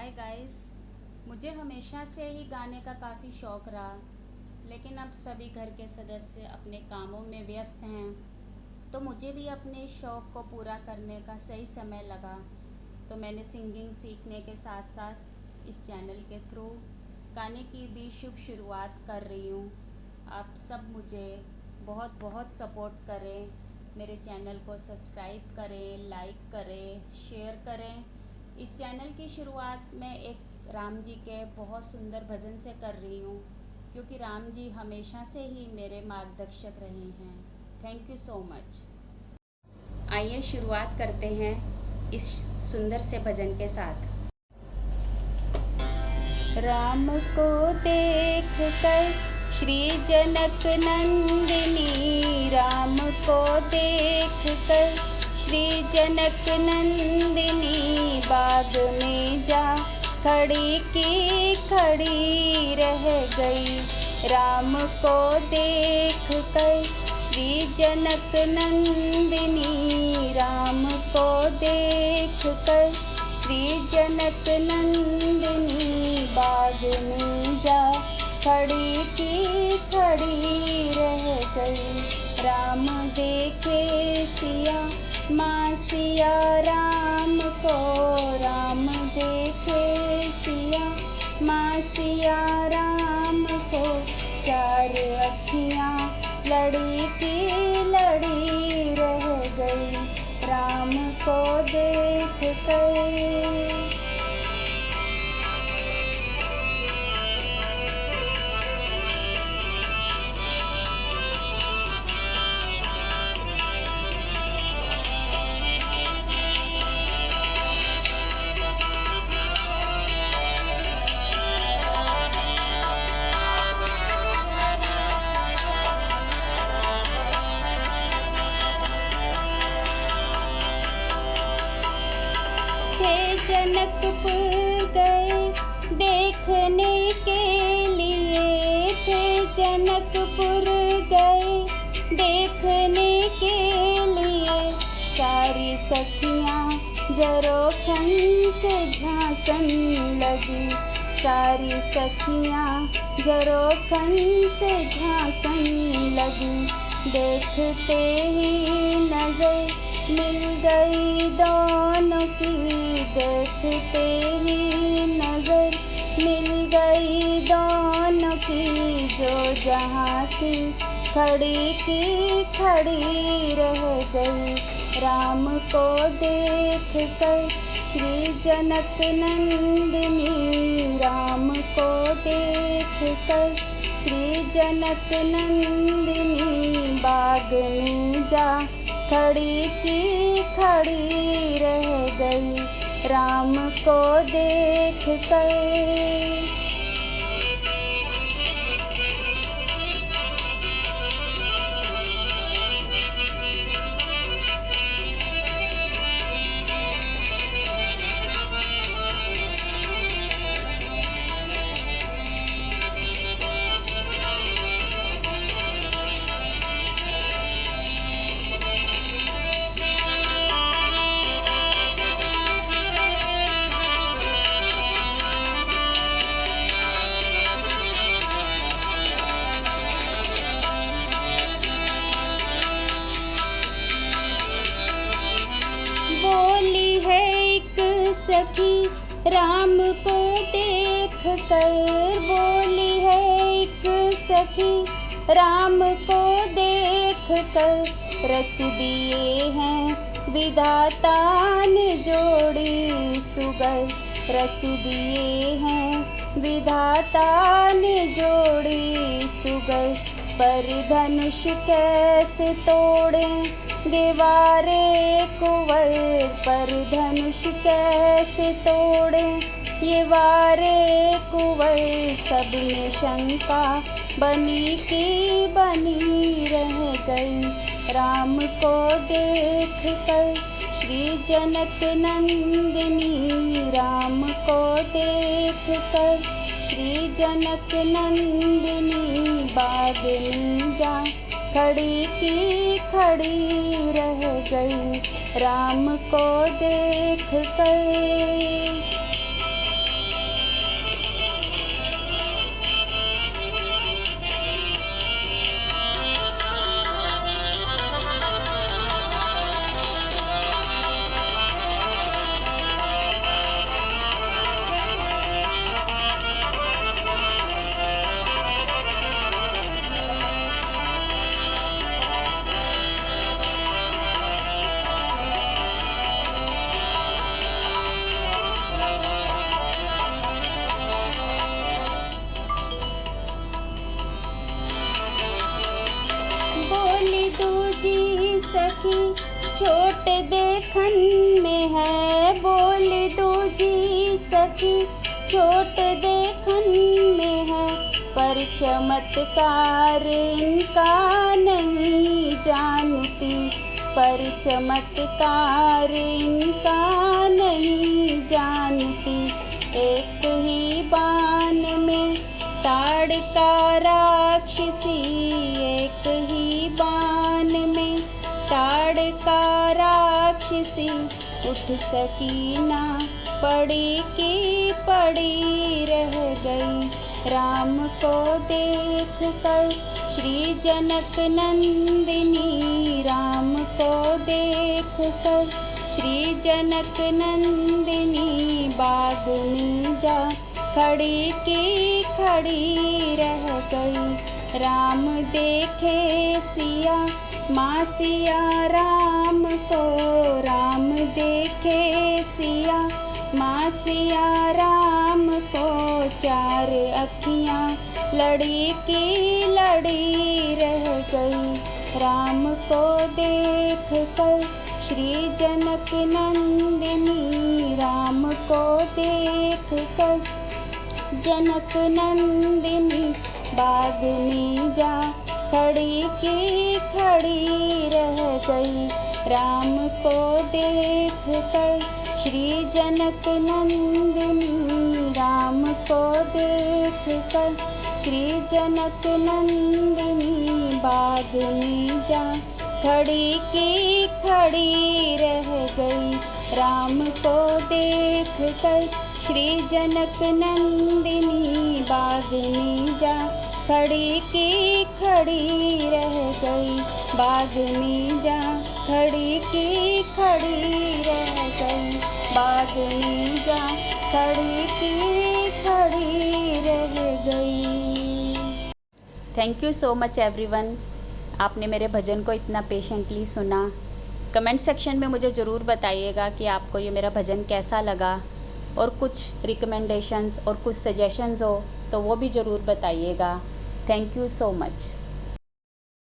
Hi guys. मुझे हमेशा से ही गाने का काफ़ी शौक़ रहा, लेकिन अब सभी घर के सदस्य अपने कामों में व्यस्त हैं, तो मुझे भी अपने शौक़ को पूरा करने का सही समय लगा। तो मैंने सिंगिंग सीखने के साथ साथ इस चैनल के थ्रू गाने की भी शुभ शुरुआत कर रही हूँ। आप सब मुझे बहुत बहुत सपोर्ट करें, मेरे चैनल को सब्सक्राइब करें, लाइक करें, शेयर करें। इस चैनल की शुरुआत मैं एक राम जी के बहुत सुंदर भजन से कर रही हूँ, क्योंकि राम जी हमेशा से ही मेरे मार्गदर्शक रहे हैं। Thank you so much. आइए शुरुआत करते हैं इस सुंदर से भजन के साथ। राम को देख कर श्री जनक नंदिनी, राम को देख कर श्री जनक नंदिनी, बाग में जा खड़ी की खड़ी रह गई। राम को देख कर श्री जनक नंदिनी, राम को देख कर श्री जनक नंदिनी, बाग में जा खड़ी की खड़ी रह गई। राम देखे सिया माँ सिया राम को, राम देखे सिया माँ सिया राम को, चार अखियाँ लड़ी की लड़ी रह गई। राम को देख कर जनकपुर गए देखने के लिए, थे जनकपुर गए देखने के लिए। सारी सखियाँ जरोखन से झांकन लगी, सारी सखियाँ जरोखन से झांकन लगी। देखते ही नजर मिल गई दोनों की, देखते ही नजर मिल गई दोनों की। जो जहाँ थी खड़ी की खड़ी रह गई। राम को देख कर श्री जनक नंदिनी, राम को देख कर श्री जनक नंदिनी, बाग में जा खड़ी की खड़ी रह गई। राम को देख कर बोली है एक सखी राम को देख कर, बोली है एक सखी राम को देख कर। रच दिए हैं विधाता ने जोड़ी सुगर, रच दिए हैं विधाता ने जोड़ी सुगर। पर धनुष कैसे तोड़ें दीवारे कुंवर, पर धनुष कैसे तोड़ें ये वारे कुंवर। सब में शंका बनी की बनी रह गई। राम को देख कर श्री जनक नंदिनी, राम को देख कर श्री जनक नंदिनी, बाग में जा खड़ी की खड़ी रह गई। राम को देख कर छोट देखन में है, बोल दूजी सखी छोट देखन में है, पर चमत्कार इनका नहीं जानती, पर चमत्कार इनका नहीं जानती। एक ही बाण में ताड़का राक्षसी, एक ही बाण में ताड़का राक्षसी, उठ सकी ना पड़ी की पड़ी रह गई। राम को देख कर श्री जनक नंदिनी, राम को देख कर श्री जनक नंदिनी, बाग में जा खड़ी की खड़ी रह गई। राम देखे सिया माँ सिया राम को, राम देखे सिया माँ सिया राम को, चार अखियाँ लड़ी की लड़ी रह गई। राम को देख कर श्री जनक नंदिनी, राम को देख कर जनक नंदिनी, बाग में जा खड़ी की खड़ी रह गई। राम को देख कर श्री जनक नंदिनी, राम को देख कर श्री जनक नंदिनी, बाग में जा खड़ी की खड़ी रह गई। राम को देख कर श्री जनक नंदिनी, बाग में जा खड़ी की खड़ी रह गई। बाग में जा खड़ी की खड़ी रह गई, बाग में जा खड़ी की खड़ी रह गई। Thank you so much everyone, आपने मेरे भजन को इतना पेशेंटली सुना। कमेंट सेक्शन में मुझे ज़रूर बताइएगा कि आपको ये मेरा भजन कैसा लगा, और कुछ रिकमेंडेशंस और कुछ सजेशंस हो तो वो भी ज़रूर बताइएगा। Thank you so much.